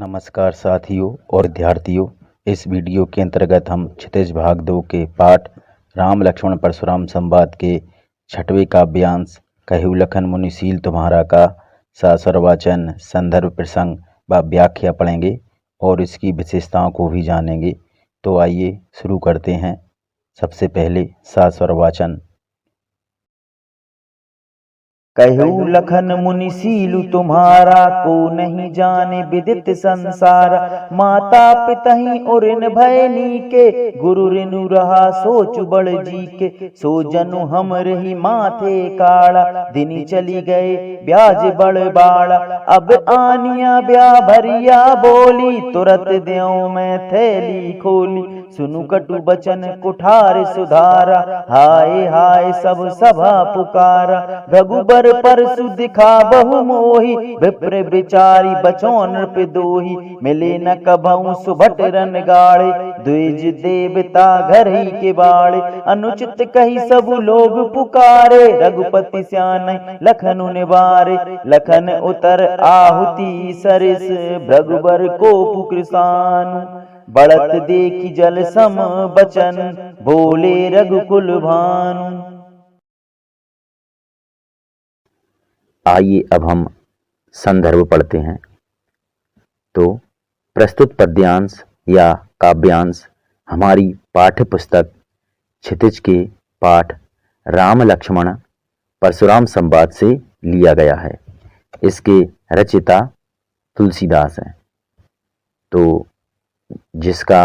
नमस्कार साथियों और विद्यार्थियों। इस वीडियो के अंतर्गत हम क्षितिज भाग 2 के पाठ राम लक्ष्मण परशुराम संवाद के 6वें काव्यांश कहु लखन मुनिशील तुम्हारा का सासुर वाचन, संदर्भ, प्रसंग व व्याख्या पढ़ेंगे और इसकी विशेषताओं को भी जानेंगे। तो आइए शुरू करते हैं। सबसे पहले सासुर वाचन। कहु लखन मुनिशील तुम्हारा, को नहीं जाने विदित संसार। माता पितहि और इन भयनी के, गुरु रिनु रहा सोच बड़ जी के। सो जनु हम रही माथे काड़ा, दिनी चली गए ब्याज बड़ बाड़ा। अब आनिया ब्याह भरिया बोली, तुरत देऊ में थैली खोली। सुनु कटु बचन कुठार सुधारा, हाय हाय सब सभा पुकारा। रघुबर परसु दिखा बहु मोही, विप्र विचारी बचो नृप दोही। मिले न कभऊ सुभट रन गाड़े, द्विज देवता घर ही के बाड़े। अनुचित कही सब लोग पुकारे, रघुपति स्यान लखनु निवारे। लखन उतर आहुति सरिस, भृगुबर को पुकृसान। बढ़त देखी जल सम बचन, बोले रघुकुल भानु। आइए अब हम संदर्भ पढ़ते हैं। तो प्रस्तुत पद्यांश या काव्यांश हमारी पाठ्य पुस्तक क्षितिज के पाठ राम लक्ष्मण परशुराम संवाद से लिया गया है। इसके रचयिता तुलसीदास हैं। तो जिसका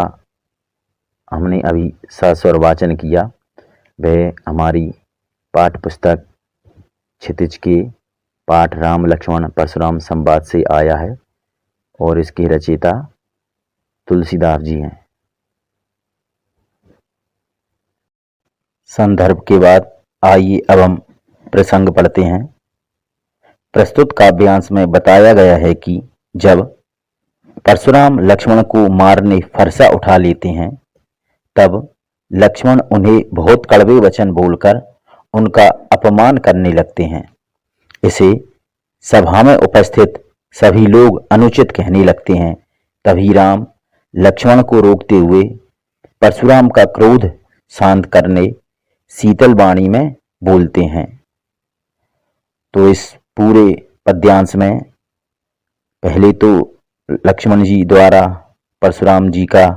हमने अभी सस्वर वाचन किया वह हमारी पाठ्य पुस्तक क्षितिज के पाठ राम लक्ष्मण परशुराम संवाद से आया है और इसके रचयिता तुलसीदास जी हैं। संदर्भ के बाद आइए अब हम प्रसंग पढ़ते हैं। प्रस्तुत काव्यांश में बताया गया है कि जब परशुराम लक्ष्मण को मारने फरसा उठा लेते हैं, तब लक्ष्मण उन्हें बहुत कड़वे वचन बोलकर उनका अपमान करने लगते हैं। इसे सभा में उपस्थित सभी लोग अनुचित कहने लगते हैं। तभी राम लक्ष्मण को रोकते हुए परशुराम का क्रोध शांत करने शीतल वाणी में बोलते हैं। तो इस पूरे पद्यांश में पहले तो लक्ष्मण जी द्वारा परशुराम जी का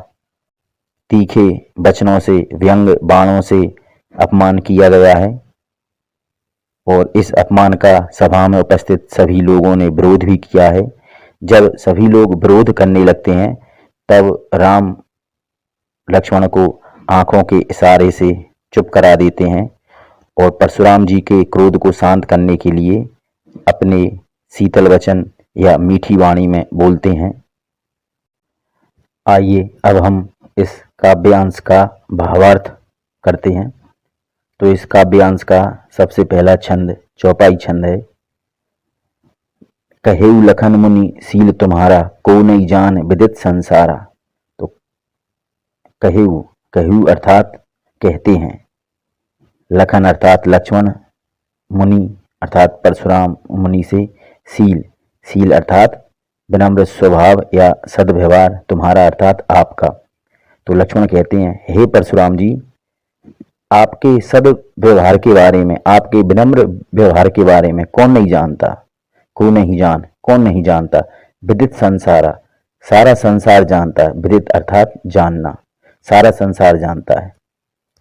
तीखे वचनों से, व्यंग बाणों से अपमान किया गया है और इस अपमान का सभा में उपस्थित सभी लोगों ने विरोध भी किया है। जब सभी लोग विरोध करने लगते हैं, तब राम लक्ष्मण को आंखों के इशारे से चुप करा देते हैं और परशुराम जी के क्रोध को शांत करने के लिए अपने शीतल वचन या मीठी वाणी में बोलते हैं। आइए अब हम इस काव्यांश का भावार्थ करते हैं। तो इस काव्यांश का सबसे पहला छंद चौपाई छंद है। कहेउ लखन मुनि शील तुम्हारा, को नहीं जान विदित संसारा। तो कहेउ, कहु अर्थात कहते हैं, लखन अर्थात लक्ष्मण, मुनि अर्थात परशुराम मुनि से, शील, शील अर्थात विनम्र स्वभाव या सद्व्यवहार, तुम्हारा अर्थात आपका। तो लक्ष्मण कहते हैं, हे परशुराम जी, आपके सद्व्यवहार के बारे में, आपके विनम्र व्यवहार के बारे में कौन नहीं जानता। को नहीं जान, कौन नहीं जानता। विदित संसारा, सारा संसार जानता है। विदित अर्थात जानना, सारा संसार जानता है।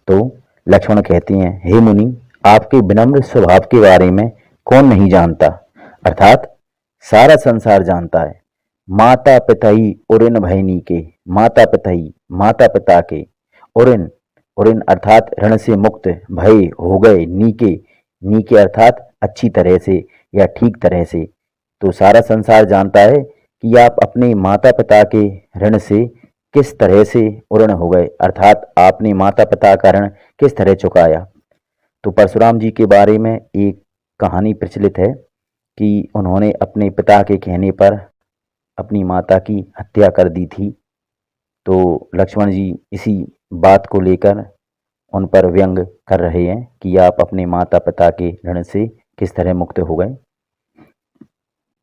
तो लक्ष्मण कहते हैं, हे मुनि, आपके विनम्र स्वभाव के बारे में कौन नहीं जानता, अर्थात सारा संसार जानता है। माता पिताई उरिन भयनी के, माता पिताई माता पिता के, उरिन उरिन अर्थात ऋण से मुक्त, भय हो गए, नीके नीके अर्थात अच्छी तरह से या ठीक तरह से। तो सारा संसार जानता है कि आप अपने माता पिता के ऋण से किस तरह से उऋण हो गए, अर्थात आपने माता पिता का ऋण किस तरह चुकाया। तो परशुराम जी के बारे में एक कहानी प्रचलित है कि उन्होंने अपने पिता के कहने पर अपनी माता की हत्या कर दी थी। तो लक्ष्मण जी इसी बात को लेकर उन पर व्यंग कर रहे हैं कि आप अपने माता पिता के ऋण से किस तरह मुक्त हो गए।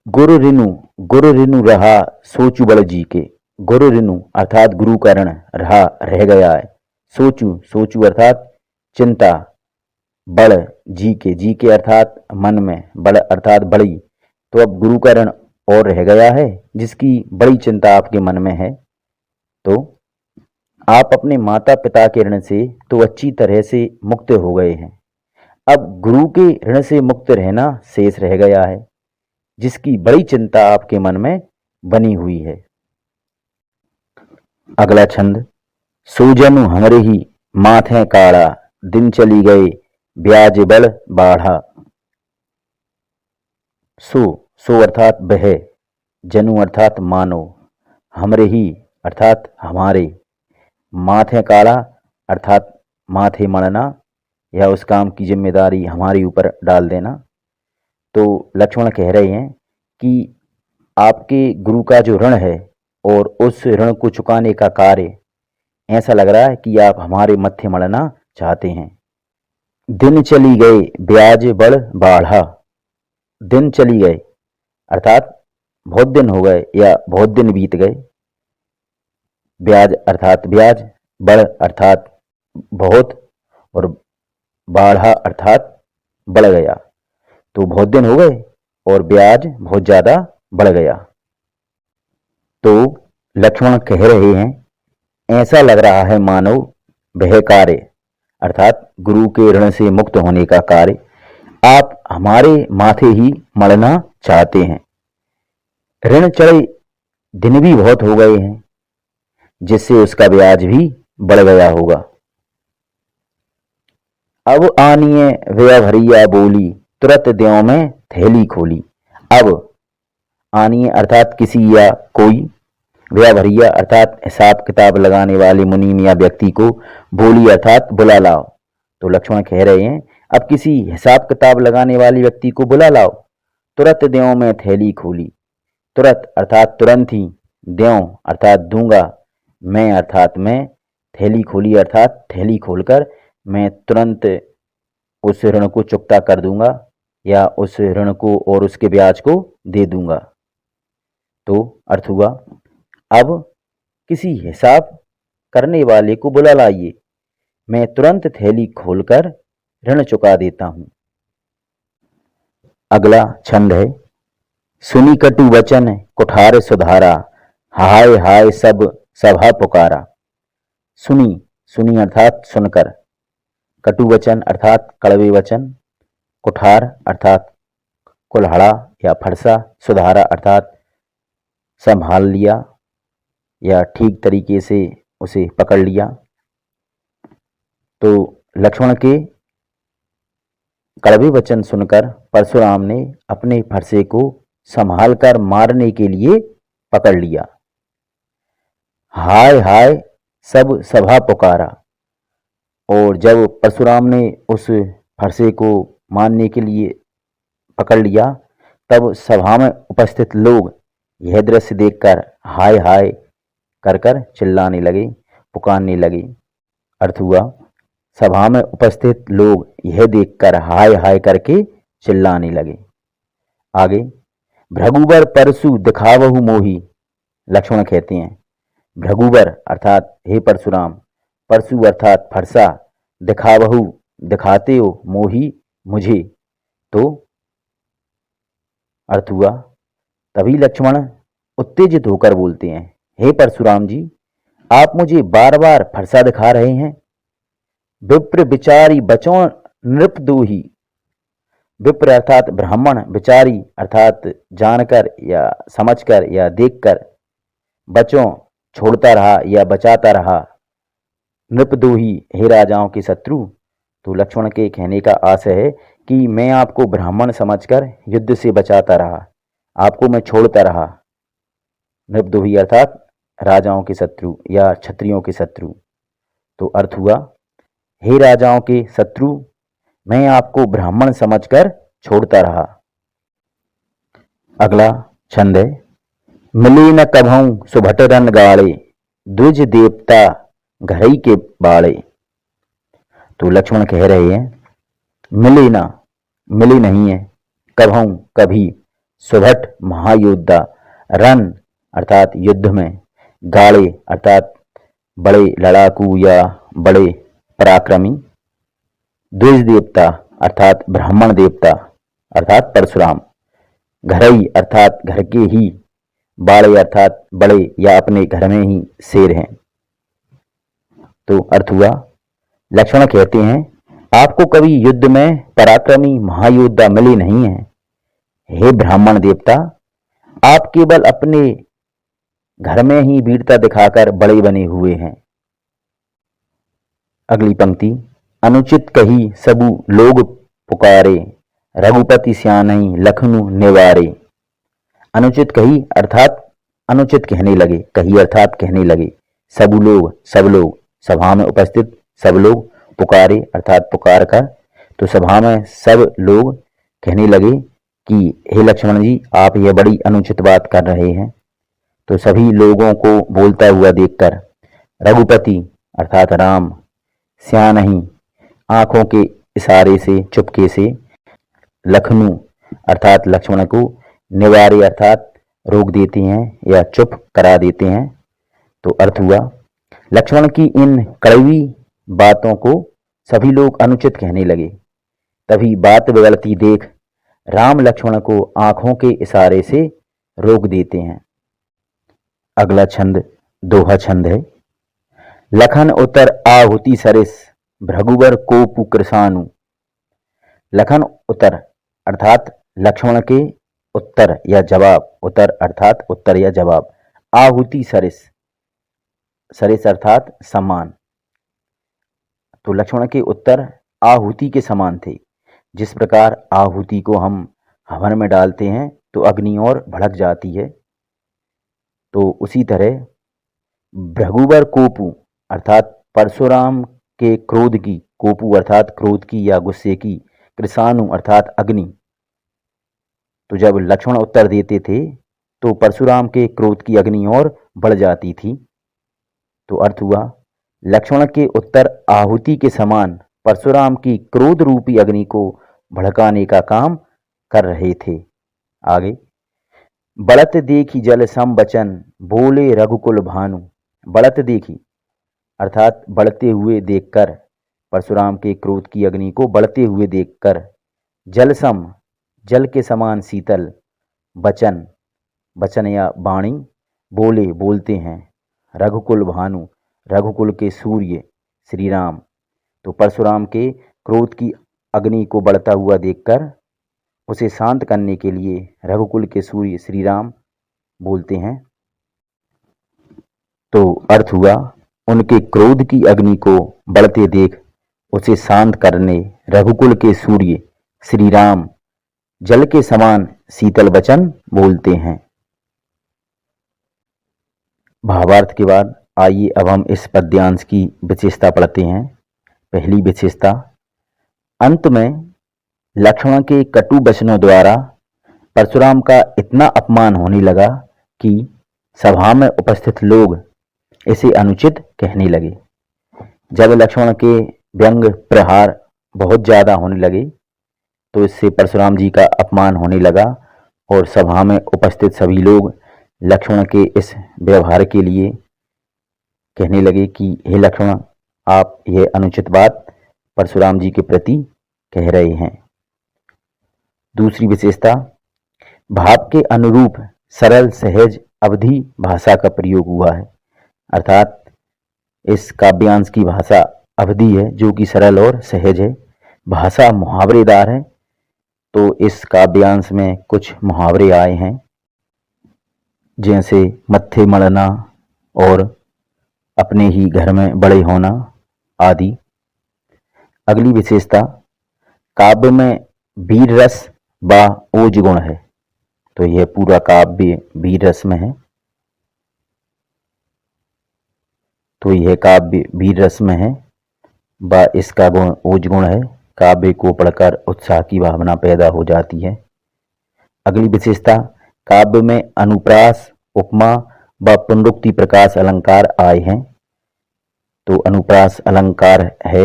गुरु रिनु रहा सोचू बल जी के। गुरु रिनु अर्थात गुरु का ऋण रहा रह गया है। सोचू सोचू अर्थात चिंता, बड़ जी के अर्थात मन में, बड़ अर्थात बड़ी। तो अब गुरु का ऋण और रह गया है जिसकी बड़ी चिंता आपके मन में है। तो आप अपने माता पिता के ऋण से तो अच्छी तरह से मुक्त हो गए हैं। अब गुरु के ऋण से मुक्त रहना शेष रह गया है जिसकी बड़ी चिंता आपके मन में बनी हुई है। अगला छंद। सूजनु हमरे ही माथे काढ़ा, दिन चली गए ब्याज बल बाढ़ा। सो अर्थात वह, जनु अर्थात मानो, हमरे ही अर्थात हमारे, माथे काढ़ा अर्थात माथे मढ़ना या उस काम की जिम्मेदारी हमारे ऊपर डाल देना। तो लक्ष्मण कह रहे हैं कि आपके गुरु का जो ऋण है और उस ऋण को चुकाने का कार्य ऐसा लग रहा है कि आप हमारे मत्थे मढ़ना चाहते हैं। दिन चली गए ब्याज बड़ बाढ़ा। दिन चली गए अर्थात बहुत दिन हो गए या बहुत दिन बीत गए। ब्याज अर्थात ब्याज, बड़ अर्थात बहुत, और बाढ़ा अर्थात बढ़ गया। तो बहुत दिन हो गए और ब्याज बहुत ज्यादा बढ़ गया। तो लक्ष्मण कह रहे हैं ऐसा लग रहा है मानो वह कार्य अर्थात गुरु के ऋण से मुक्त होने का कार्य आप हमारे माथे ही मढ़ना चाहते हैं। ऋण चढ़े दिन भी बहुत हो गए हैं जिससे उसका ब्याज भी बढ़ गया होगा। अब आनिए व्यय भरिया बोली, तुरंत देव में थैली खोली। अब आनिए अर्थात किसी या कोई, व्यय भरिया अर्थात हिसाब किताब लगाने वाले मुनीम या व्यक्ति को, बोली अर्थात बुला लाओ। तो लक्ष्मण कह रहे हैं अब किसी हिसाब किताब लगाने वाले व्यक्ति को बुला लाओ। तुरंत देव में थैली खोली। तुरंत अर्थात तुरंत ही, देव अर्थात दूंगा, मैं अर्थात मैं, थैली खोली अर्थात थैली खोलकर मैं तुरंत उस ऋण को चुकता कर दूंगा या उस ऋण को और उसके ब्याज को दे दूंगा। तो अर्थ हुआ अब किसी हिसाब करने वाले को बुला लाइए, मैं तुरंत थैली खोलकर ऋण चुका देता हूं। अगला छंद है। सुनी कटु वचन कुठार सुधारा, हाय हाय सब सभा पुकारा। सुनी अर्थात सुनकर, कटु वचन अर्थात कड़वे वचन, कुठार अर्थात कुल्हाड़ा या फरसा, सुधारा अर्थात संभाल लिया या ठीक तरीके से उसे पकड़ लिया। तो लक्ष्मण के कड़वे वचन सुनकर परशुराम ने अपने फरसे को संभाल कर मारने के लिए पकड़ लिया। हाय हाय सब सभा पुकारा। और जब परशुराम ने उस फरसे को मारने के लिए पकड़ लिया तब सभा में उपस्थित लोग यह दृश्य देखकर हाय हाय कर कर चिल्लाने लगे, पुकारने लगे। अर्थ हुआ सभा में उपस्थित लोग यह देखकर हाय हाय करके चिल्लाने लगे। आगे, भृगुबर परशु दिखावहु मोही। लक्ष्मण कहते हैं भृगुबर अर्थात हे परशुराम, परशु अर्थात फरसा, दिखावहु दिखाते हो, मोही मुझे। तो अर्थ हुआ तभी लक्ष्मण उत्तेजित होकर बोलते हैं हे परशुराम जी, आप मुझे बार बार फरसा दिखा रहे हैं। विप्र विचारी बचो नृप दोही। विप्र अर्थात ब्राह्मण, विचारी अर्थात जानकर या समझकर या देखकर, बचों छोड़ता रहा या बचाता रहा, नृपदोही हे राजाओं के शत्रु। तो लक्ष्मण के कहने का आशय है कि मैं आपको ब्राह्मण समझकर युद्ध से बचाता रहा, आपको मैं छोड़ता रहा। नृपदोही अर्थात राजाओं के शत्रु या क्षत्रियों के शत्रु। तो अर्थ हुआ हे राजाओं के शत्रु, मैं आपको ब्राह्मण समझकर छोड़ता रहा। अगला छंद है। मिले न कभऊ सुभट रन गाड़े, द्विज देवता घरई के बाड़े। तो लक्ष्मण कह रहे हैं मिले ना, मिले नहीं है, कभऊ कभी, सुभट महायोद्धा, रण अर्थात युद्ध में, गाड़े अर्थात बड़े लड़ाकू या बड़े पराक्रमी, द्विज देवता अर्थात ब्राह्मण देवता अर्थात परशुराम, घरई अर्थात घर के ही, बाड़े अर्थात बड़े या अपने घर में ही शेर हैं। तो अर्थ हुआ, लक्ष्मण कहते हैं आपको कभी युद्ध में पराक्रमी महायोद्धा मिले नहीं हैं। हे ब्राह्मण देवता, आप केवल अपने घर में ही वीरता दिखाकर बड़े बने हुए हैं। अगली पंक्ति, अनुचित कही सबू लोग पुकारे, रघुपति स्यानई लखनऊ निवारे। अनुचित कही अर्थात अनुचित कहने लगे, कही अर्थात कहने लगे, सबू लोग सब लोग, सभा में उपस्थित सब लोग, पुकारे अर्थात पुकार कर, तो सभा में सब लोग कहने लगे कि हे लक्ष्मण जी, आप यह बड़ी अनुचित बात कर रहे हैं। तो सभी लोगों को बोलता हुआ देखकर रघुपति अर्थात राम, स्यानही आंखों के इशारे से चुपके से, लखनऊ अर्थात लक्ष्मण को, निवारे अर्थात रोक देते हैं या चुप करा देते हैं। तो अर्थ हुआ, लक्ष्मण की इन कड़वी बातों को सभी लोग अनुचित कहने लगे। तभी बात बिगड़ती देख राम लक्ष्मण को आंखों के इशारे से रोक देते हैं। अगला छंद दोहा छंद है। लखन उतर आहुति सरिस, भृगुवर कोपु कृसानु। लखन उतर अर्थात लक्ष्मण के उत्तर या जवाब, उतर अर्थात उत्तर या जवाब, आहुति सरिस, सरिस अर्थात समान। तो लक्ष्मण के उत्तर आहुति के समान थे। जिस प्रकार आहुति को हम हवन में डालते हैं तो अग्नि और भड़क जाती है, तो उसी तरह भृगुवर कोपु अर्थात परशुराम के क्रोध की, कोपु अर्थात क्रोध की या गुस्से की, कृसानु अर्थात अग्नि। तो जब लक्ष्मण उत्तर देते थे तो परशुराम के क्रोध की अग्नि और बढ़ जाती थी। तो अर्थ हुआ, लक्ष्मण के उत्तर आहुति के समान परशुराम की क्रोध रूपी अग्नि को भड़काने का काम कर रहे थे। आगे, बढ़त देखी जल सम बचन, बोले रघुकुल भानु। बढ़त देखी अर्थात बढ़ते हुए देखकर, परशुराम के क्रोध की अग्नि को बढ़ते हुए देखकर, जल सम जल के समान शीतल, बचन बचन या वाणी, बोले बोलते हैं, रघुकुल भानु रघुकुल के सूर्य श्री राम। तो परशुराम के क्रोध की अग्नि को बढ़ता हुआ देखकर उसे शांत करने के लिए रघुकुल के सूर्य श्री राम बोलते हैं। तो अर्थ हुआ, उनके क्रोध की अग्नि को बढ़ते देख उसे शांत करने रघुकुल के सूर्य श्री राम जल के समान शीतल वचन बोलते हैं। भावार्थ के बाद आइए अब हम इस पद्यांश की विशेषता पढ़ते हैं। पहली विशेषता, अंत में लक्ष्मण के कटु वचनों द्वारा परशुराम का इतना अपमान होने लगा कि सभा में उपस्थित लोग इसे अनुचित कहने लगे। जब लक्ष्मण के व्यंग प्रहार बहुत ज़्यादा होने लगे तो इससे परशुराम जी का अपमान होने लगा और सभा में उपस्थित सभी लोग लक्ष्मण के इस व्यवहार के लिए कहने लगे कि हे लक्ष्मण, आप यह अनुचित बात परशुराम जी के प्रति कह रहे हैं। दूसरी विशेषता, भाव के अनुरूप सरल सहज अवधि भाषा का प्रयोग हुआ है, अर्थात इस काव्यांश की भाषा अवधि है जो कि सरल और सहज है। भाषा मुहावरेदार है, तो इस काव्यांश में कुछ मुहावरे आए हैं, जैसे मत्थे मड़ना और अपने ही घर में बड़े होना आदि। अगली विशेषता, काव्य में वीर रस व ओज गुण है, तो यह पूरा काव्य वीर रस में है। तो यह काव्य वीर रस में है व इसका गुण ओज गुण है। काव्य को पढ़कर उत्साह की भावना पैदा हो जाती है। अगली विशेषता, काव्य में अनुप्रास, उपमा व पुनरुक्ति प्रकाश अलंकार आए हैं। तो अनुप्रास अलंकार है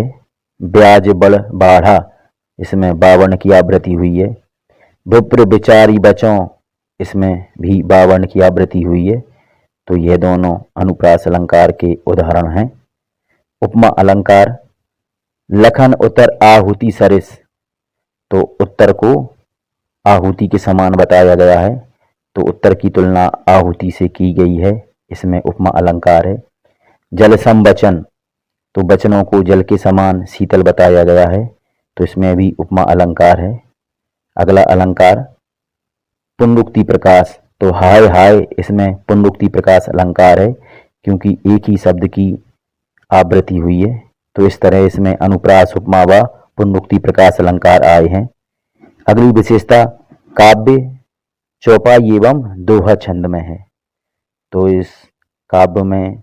ब्याज बड़ बाढ़ा, इसमें 52 की आवृत्ति हुई है। विप्र विचारी बचों इसमें भी बावर्ण की आवृत्ति हुई है। तो यह दोनों अनुप्रास अलंकार के उदाहरण हैं। उपमा अलंकार, लखन उत्तर आहुति सरिस, तो उत्तर को आहुति के समान बताया गया है, तो उत्तर की तुलना आहुति से की गई है, इसमें उपमा अलंकार है। जल सम वचन, तो वचनों को जल के समान शीतल बताया गया है, तो इसमें भी उपमा अलंकार है। अगला अलंकार पुनरुक्ति प्रकाश, तो हाय हाय, इसमें पुनरुक्ति प्रकाश अलंकार है, क्योंकि एक ही शब्द की आवृत्ति हुई है। तो इस तरह इसमें अनुप्रास, उपमा व पुनरुक्ति प्रकाश अलंकार आए हैं। अगली विशेषता काव्य चौपाई एवं दोहा छंद में है। तो इस काव्य में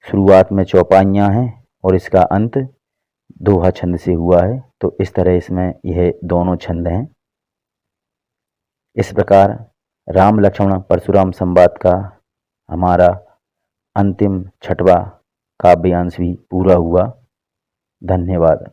शुरुआत में चौपाइयाँ हैं और इसका अंत दोहा छंद से हुआ है। तो इस तरह इसमें यह दोनों छंद हैं। इस प्रकार राम लक्ष्मण परशुराम संवाद का हमारा अंतिम 6वां काव्यांश भी पूरा हुआ। धन्यवाद।